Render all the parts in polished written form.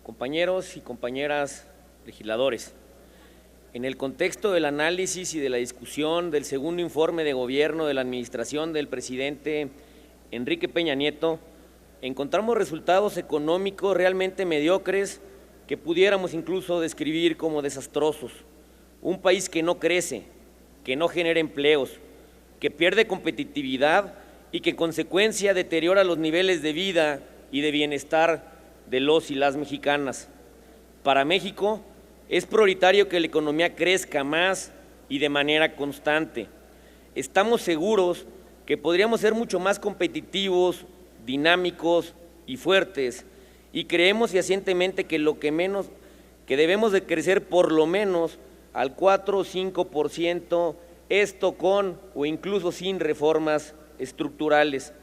compañeros y compañeras legisladores. En el contexto del análisis y de la discusión del segundo informe de gobierno de la administración del presidente Enrique Peña Nieto, encontramos resultados económicos realmente mediocres que pudiéramos incluso describir como desastrosos. Un país que no crece, que no genera empleos, que pierde competitividad y que en consecuencia deteriora los niveles de vida y de bienestar de los y las mexicanas. Para México es prioritario que la economía crezca más y de manera constante. Estamos seguros que podríamos ser mucho más competitivos, dinámicos y fuertes, y creemos fehacientemente que debemos de crecer por lo menos al 4 o 5%, esto con o incluso sin reformas estructurales.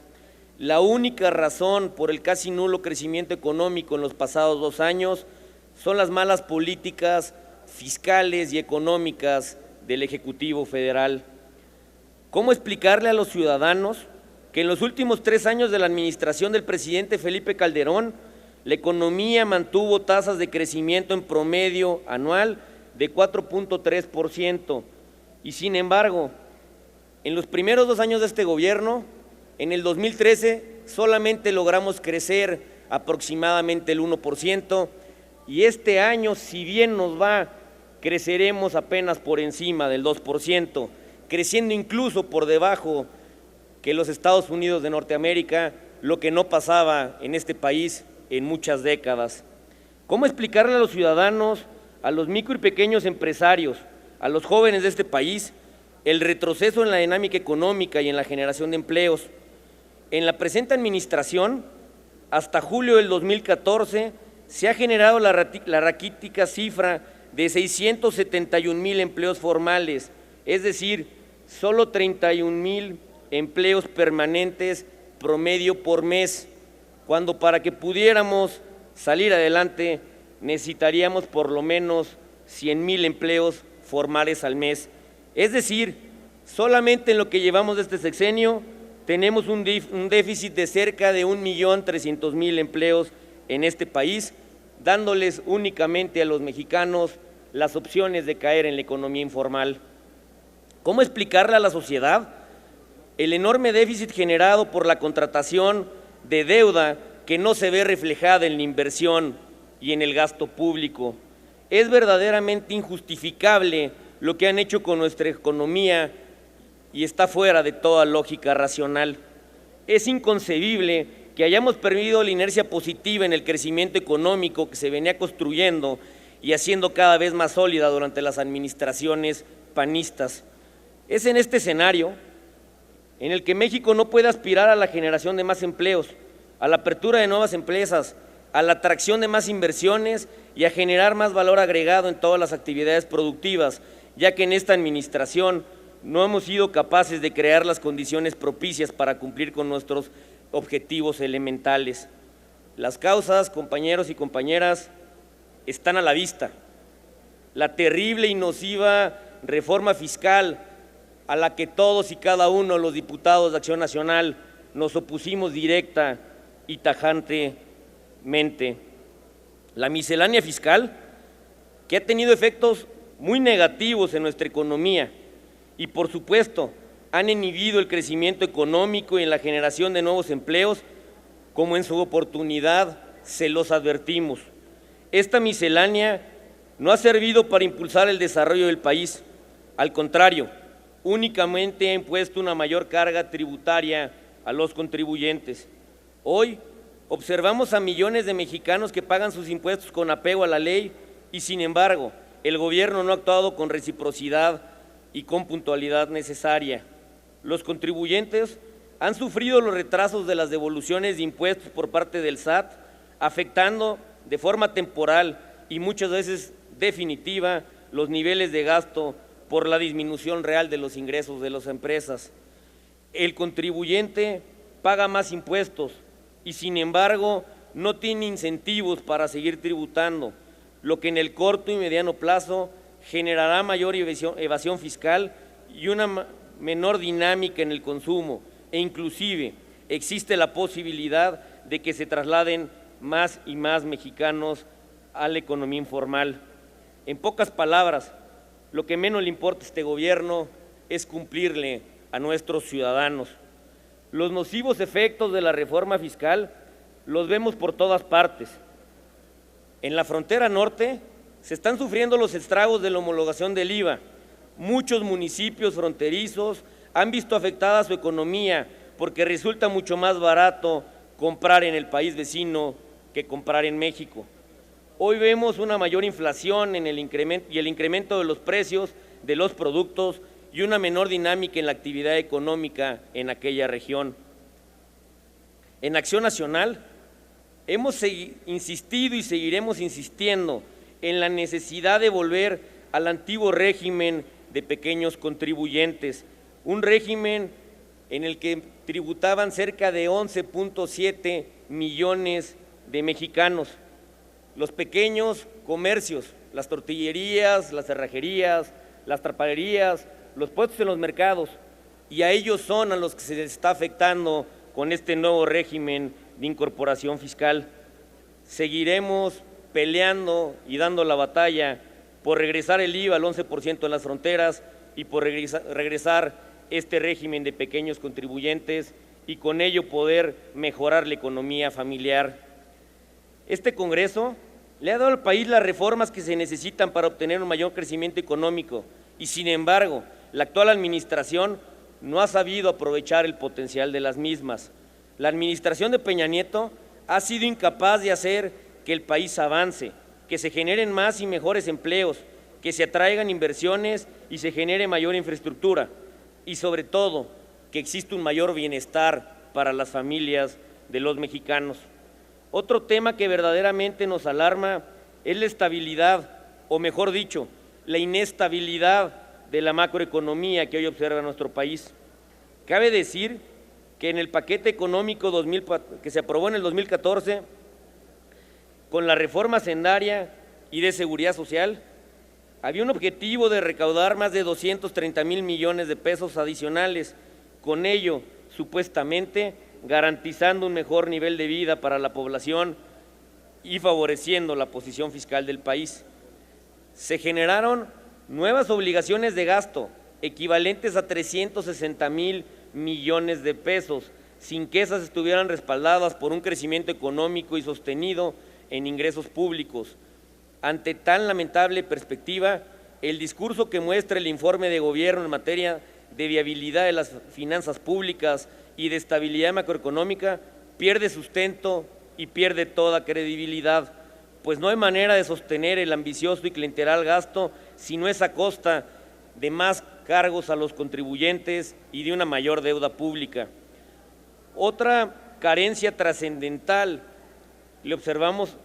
La única razón por el casi nulo crecimiento económico en los pasados 2 años son las malas políticas fiscales y económicas del Ejecutivo Federal. ¿Cómo explicarle a los ciudadanos que en los últimos 3 años de la administración del presidente Felipe Calderón, la economía mantuvo tasas de crecimiento en promedio anual de 4.3%, y sin embargo, en los primeros 2 años de este gobierno, en el 2013 solamente logramos crecer aproximadamente el 1%, y este año, si bien nos va, creceremos apenas por encima del 2%, creciendo incluso por debajo que los Estados Unidos de Norteamérica, lo que no pasaba en este país en muchas décadas. ¿Cómo explicarle a los ciudadanos, a los micro y pequeños empresarios, a los jóvenes de este país, el retroceso en la dinámica económica y en la generación de empleos? En la presente administración, hasta julio del 2014, se ha generado la raquítica cifra de 671,000 empleos formales, es decir, solo 31,000 empleos permanentes promedio por mes, cuando para que pudiéramos salir adelante necesitaríamos por lo menos 100,000 empleos formales al mes. Es decir, solamente en lo que llevamos de este sexenio tenemos un déficit de cerca de 1,300,000 empleos en este país, dándoles únicamente a los mexicanos las opciones de caer en la economía informal. ¿Cómo explicarle a la sociedad el enorme déficit generado por la contratación de deuda que no se ve reflejada en la inversión y en el gasto público? Es verdaderamente injustificable lo que han hecho con nuestra economía y está fuera de toda lógica racional. Es inconcebible que hayamos perdido la inercia positiva en el crecimiento económico que se venía construyendo y haciendo cada vez más sólida durante las administraciones panistas. Es en este escenario en el que México no puede aspirar a la generación de más empleos, a la apertura de nuevas empresas, a la atracción de más inversiones y a generar más valor agregado en todas las actividades productivas, ya que en esta administración no hemos sido capaces de crear las condiciones propicias para cumplir con nuestros objetivos elementales. Las causas, compañeros y compañeras, están a la vista. La terrible y nociva reforma fiscal a la que todos y cada uno de los diputados de Acción Nacional nos opusimos directa y tajantemente. La miscelánea fiscal, que ha tenido efectos muy negativos en nuestra economía y, por supuesto, han inhibido el crecimiento económico y en la generación de nuevos empleos, como en su oportunidad se los advertimos. Esta miscelánea no ha servido para impulsar el desarrollo del país, al contrario, únicamente ha impuesto una mayor carga tributaria a los contribuyentes. Hoy observamos a millones de mexicanos que pagan sus impuestos con apego a la ley y, sin embargo, el gobierno no ha actuado con reciprocidad y con puntualidad necesaria. Los contribuyentes han sufrido los retrasos de las devoluciones de impuestos por parte del SAT, afectando de forma temporal y muchas veces definitiva los niveles de gasto por la disminución real de los ingresos de las empresas. El contribuyente paga más impuestos y, sin embargo, no tiene incentivos para seguir tributando, lo que en el corto y mediano plazo generará mayor evasión fiscal y una menor dinámica en el consumo, e inclusive existe la posibilidad de que se trasladen más y más mexicanos a la economía informal. En pocas palabras, lo que menos le importa a este gobierno es cumplirle a nuestros ciudadanos. Los nocivos efectos de la reforma fiscal los vemos por todas partes. En la frontera norte se están sufriendo los estragos de la homologación del IVA. Muchos municipios fronterizos han visto afectada su economía porque resulta mucho más barato comprar en el país vecino que comprar en México. Hoy vemos una mayor inflación en el incremento de los precios de los productos y una menor dinámica en la actividad económica en aquella región. En Acción Nacional hemos insistido y seguiremos insistiendo en la necesidad de volver al antiguo régimen de pequeños contribuyentes, un régimen en el que tributaban cerca de 11.7 millones de mexicanos. Los pequeños comercios, las tortillerías, las cerrajerías, las trapalerías, los puestos en los mercados, y a ellos son a los que se les está afectando con este nuevo régimen de incorporación fiscal. Seguiremos peleando y dando la batalla por regresar el IVA al 11% en las fronteras y por regresar este régimen de pequeños contribuyentes y con ello poder mejorar la economía familiar. Este Congreso le ha dado al país las reformas que se necesitan para obtener un mayor crecimiento económico y, sin embargo, la actual administración no ha sabido aprovechar el potencial de las mismas. La administración de Peña Nieto ha sido incapaz de hacer que el país avance, que se generen más y mejores empleos, que se atraigan inversiones y se genere mayor infraestructura y, sobre todo, que exista un mayor bienestar para las familias de los mexicanos. Otro tema que verdaderamente nos alarma es la estabilidad, o mejor dicho, la inestabilidad de la macroeconomía que hoy observa nuestro país. Cabe decir que en el paquete económico que se aprobó en el 2014, con la reforma hacendaria y de seguridad social, había un objetivo de recaudar más de 230,000 millones de pesos adicionales, con ello, supuestamente, garantizando un mejor nivel de vida para la población y favoreciendo la posición fiscal del país. Se generaron nuevas obligaciones de gasto, equivalentes a 360,000 millones de pesos, sin que esas estuvieran respaldadas por un crecimiento económico y sostenido en ingresos públicos. Ante tan lamentable perspectiva, el discurso que muestra el informe de gobierno en materia de viabilidad de las finanzas públicas y de estabilidad macroeconómica pierde sustento y pierde toda credibilidad, pues no hay manera de sostener el ambicioso y clientelar gasto si no es a costa de más cargos a los contribuyentes y de una mayor deuda pública. Otra carencia trascendental le observamos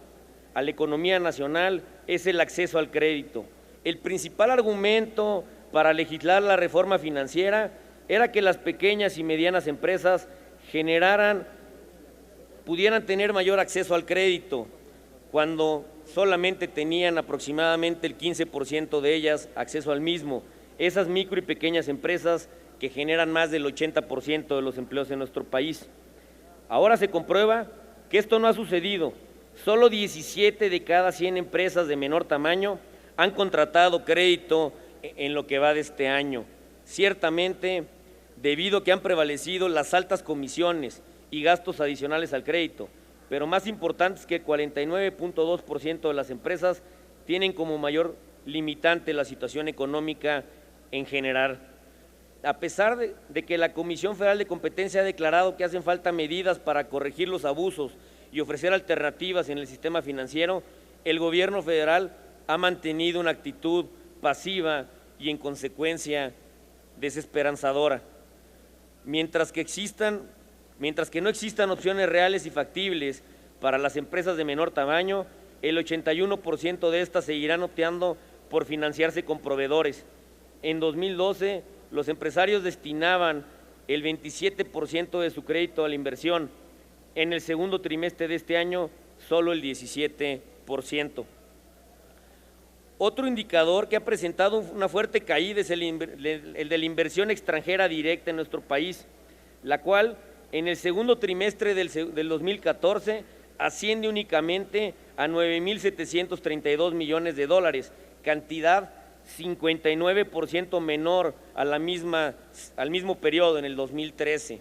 a la economía nacional es el acceso al crédito. El principal argumento para legislar la reforma financiera era que las pequeñas y medianas empresas pudieran tener mayor acceso al crédito, cuando solamente tenían aproximadamente el 15% de ellas acceso al mismo. Esas micro y pequeñas empresas que generan más del 80% de los empleos en nuestro país. Ahora se comprueba que esto no ha sucedido. Solo 17 de cada 100 empresas de menor tamaño han contratado crédito en lo que va de este año. Ciertamente, debido a que han prevalecido las altas comisiones y gastos adicionales al crédito, pero más importante es que el 49.2% de las empresas tienen como mayor limitante la situación económica en general. A pesar de que la Comisión Federal de Competencia ha declarado que hacen falta medidas para corregir los abusos y ofrecer alternativas en el sistema financiero, el gobierno federal ha mantenido una actitud pasiva y, en consecuencia, desesperanzadora. Mientras que no existan opciones reales y factibles para las empresas de menor tamaño, el 81% de estas seguirán optando por financiarse con proveedores. En 2012, los empresarios destinaban el 27% de su crédito a la inversión. En el segundo trimestre de este año, solo el 17%. Otro indicador que ha presentado una fuerte caída es el de la inversión extranjera directa en nuestro país, la cual en el segundo trimestre del 2014 asciende únicamente a 9.732 millones de dólares, cantidad 59% menor a al mismo periodo en el 2013.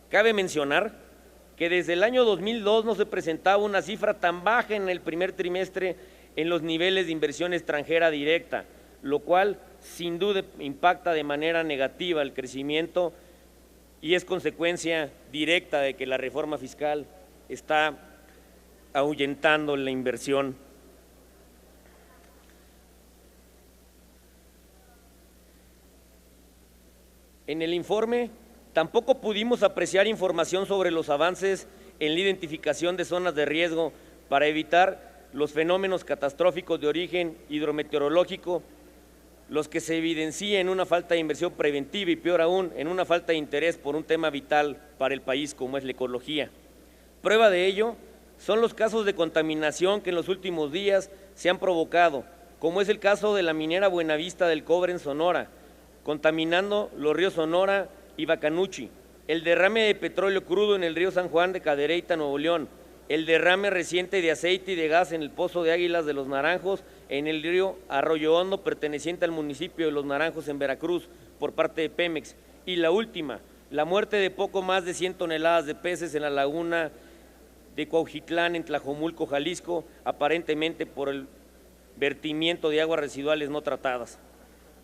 Cabe mencionar que desde el año 2002 no se presentaba una cifra tan baja en el primer trimestre en los niveles de inversión extranjera directa, lo cual sin duda impacta de manera negativa el crecimiento y es consecuencia directa de que la reforma fiscal está ahuyentando la inversión. En el informe tampoco pudimos apreciar información sobre los avances en la identificación de zonas de riesgo para evitar los fenómenos catastróficos de origen hidrometeorológico, los que se evidencian en una falta de inversión preventiva y, peor aún, en una falta de interés por un tema vital para el país como es la ecología. Prueba de ello son los casos de contaminación que en los últimos días se han provocado, como es el caso de la minera Buenavista del Cobre en Sonora, contaminando los ríos Sonora y Bacanuchi, el derrame de petróleo crudo en el río San Juan de Cadereyta, Nuevo León, el derrame reciente de aceite y de gas en el Pozo de Águilas de los Naranjos, en el río Arroyo Hondo, perteneciente al municipio de Los Naranjos en Veracruz, por parte de Pemex, y la última, la muerte de poco más de 100 toneladas de peces en la laguna de Cuautitlán, en Tlajomulco, Jalisco, aparentemente por el vertimiento de aguas residuales no tratadas.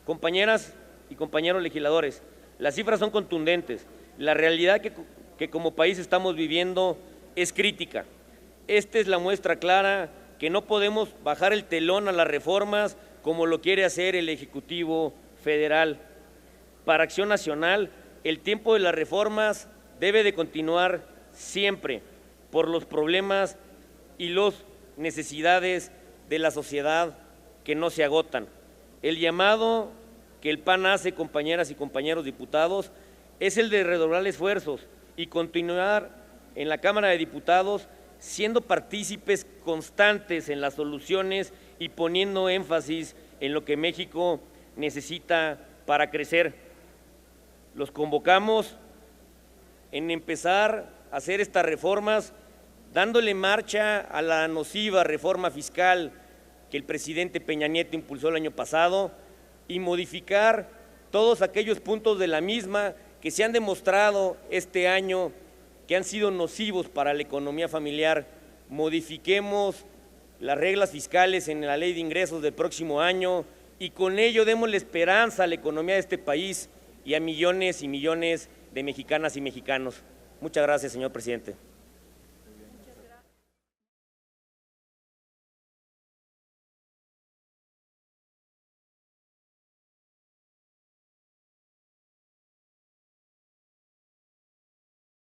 Compañeras y compañeros legisladores, las cifras son contundentes. La realidad que como país estamos viviendo es crítica. Esta es la muestra clara que no podemos bajar el telón a las reformas como lo quiere hacer el Ejecutivo Federal. Para Acción Nacional, el tiempo de las reformas debe de continuar siempre por los problemas y las necesidades de la sociedad que no se agotan. El llamado que el PAN hace, compañeras y compañeros diputados, es el de redoblar esfuerzos y continuar en la Cámara de Diputados siendo partícipes constantes en las soluciones y poniendo énfasis en lo que México necesita para crecer. Los convocamos en empezar a hacer estas reformas, dándole marcha a la nociva reforma fiscal que el presidente Peña Nieto impulsó el año pasado y modificar todos aquellos puntos de la misma que se han demostrado este año que han sido nocivos para la economía familiar. Modifiquemos las reglas fiscales en la ley de ingresos del próximo año y con ello démosle esperanza a la economía de este país y a millones y millones de mexicanas y mexicanos. Muchas gracias, señor presidente.